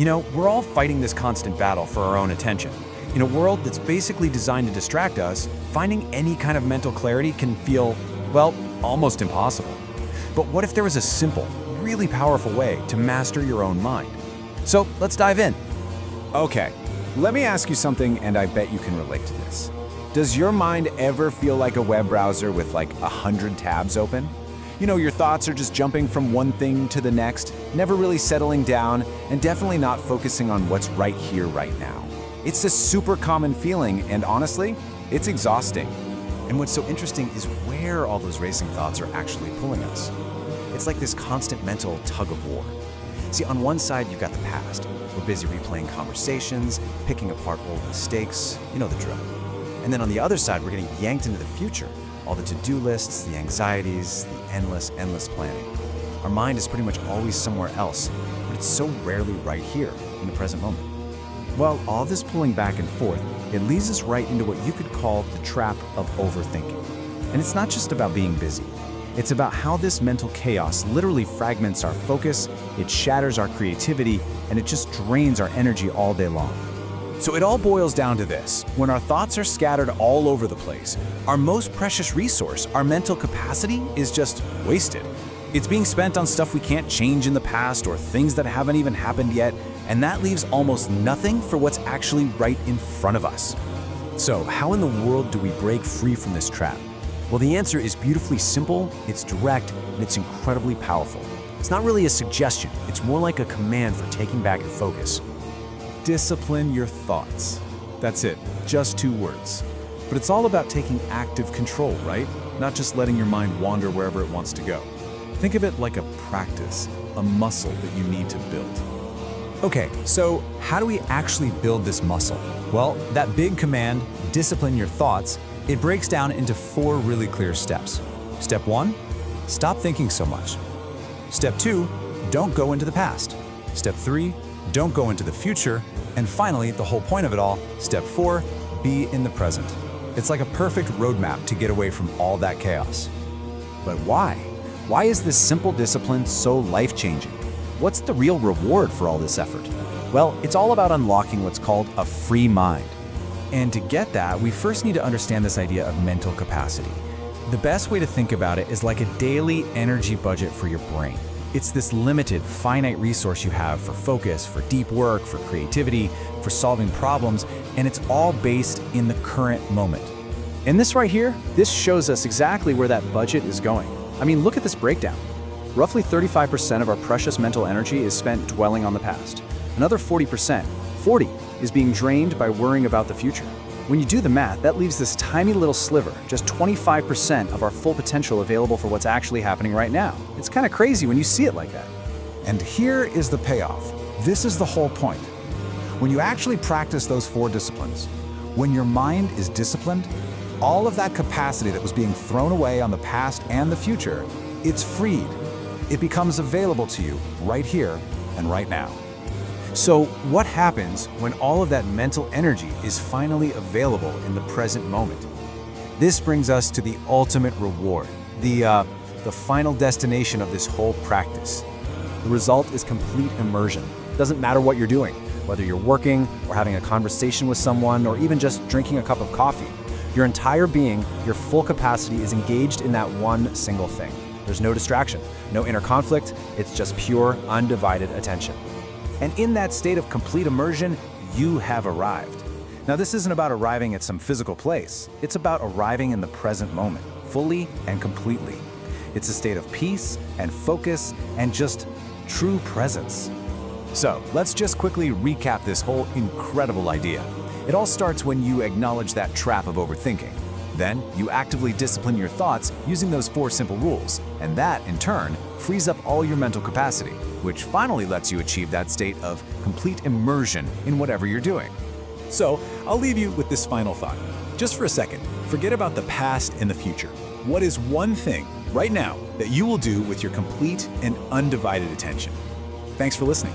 We're all fighting this constant battle for our own attention. In a world that's basically designed to distract us, finding any kind of mental clarity can feel, well, almost impossible. But what if there was a simple, really powerful way to master your own mind? So let's dive in. Okay, let me ask you something, and I bet you can relate to this. Does your mind ever feel like a web browser with like 100 tabs open? Your thoughts are just jumping from one thing to the next, never really settling down, and definitely not focusing on what's right here, right now. It's a super common feeling, and honestly, it's exhausting. And what's so interesting is where all those racing thoughts are actually pulling us. It's like this constant mental tug of war. See, on one side, you've got the past. We're busy replaying conversations, picking apart old mistakes, you know the drill. And then on the other side, we're getting yanked into the future. All the to-do lists, the anxieties, the endless planning. Our mind is pretty much always somewhere else, but it's so rarely right here in the present moment. Well, all this pulling back and forth, it leads us right into what you could call the trap of overthinking. And it's not just about being busy. It's about how this mental chaos literally fragments our focus, it shatters our creativity, and it just drains our energy all day long. So it all boils down to this. When our thoughts are scattered all over the place, our most precious resource, our mental capacity, is just wasted. It's being spent on stuff we can't change in the past or things that haven't even happened yet, and that leaves almost nothing for what's actually right in front of us. So how in the world do we break free from this trap? Well, the answer is beautifully simple, it's direct, and it's incredibly powerful. It's not really a suggestion, it's more like a command for taking back your focus. Discipline your thoughts. That's it, just 2 words. But it's all about taking active control, right? Not just letting your mind wander wherever it wants to go. Think of it like a practice, a muscle that you need to build. Okay, so how do we actually build this muscle? Well, that big command, discipline your thoughts, it breaks down into 4 really clear steps. Step 1, stop thinking so much. Step 2, don't go into the past. Step 3, don't go into the future. And finally, the whole point of it all, step 4, be in the present. It's like a perfect roadmap to get away from all that chaos. But why? Why is this simple discipline so life-changing? What's the real reward for all this effort? Well, it's all about unlocking what's called a free mind. And to get that, we first need to understand this idea of mental capacity. The best way to think about it is like a daily energy budget for your brain. It's this limited, finite resource you have for focus, for deep work, for creativity, for solving problems, and it's all based in the current moment. And this right here, this shows us exactly where that budget is going. I mean, look at this breakdown. Roughly 35% of our precious mental energy is spent dwelling on the past. Another 40%, 40, is being drained by worrying about the future. When you do the math, that leaves this tiny little sliver, just 25% of our full potential available for what's actually happening right now. It's kind of crazy when you see it like that. And here is the payoff. This is the whole point. When you actually practice those 4 disciplines, when your mind is disciplined, all of that capacity that was being thrown away on the past and the future, it's freed. It becomes available to you right here and right now. So what happens when all of that mental energy is finally available in the present moment? This brings us to the ultimate reward, the final destination of this whole practice. The result is complete immersion. Doesn't matter what you're doing, whether you're working or having a conversation with someone or even just drinking a cup of coffee. Your entire being, your full capacity is engaged in that one single thing. There's no distraction, no inner conflict, it's just pure, undivided attention. And in that state of complete immersion, you have arrived. Now, this isn't about arriving at some physical place. It's about arriving in the present moment, fully and completely. It's a state of peace and focus and just true presence. So, let's just quickly recap this whole incredible idea. It all starts when you acknowledge that trap of overthinking. Then, you actively discipline your thoughts using those 4 simple rules, and that, in turn, frees up all your mental capacity, which finally lets you achieve that state of complete immersion in whatever you're doing. So, I'll leave you with this final thought. Just for a second, forget about the past and the future. What is one thing, right now, that you will do with your complete and undivided attention? Thanks for listening.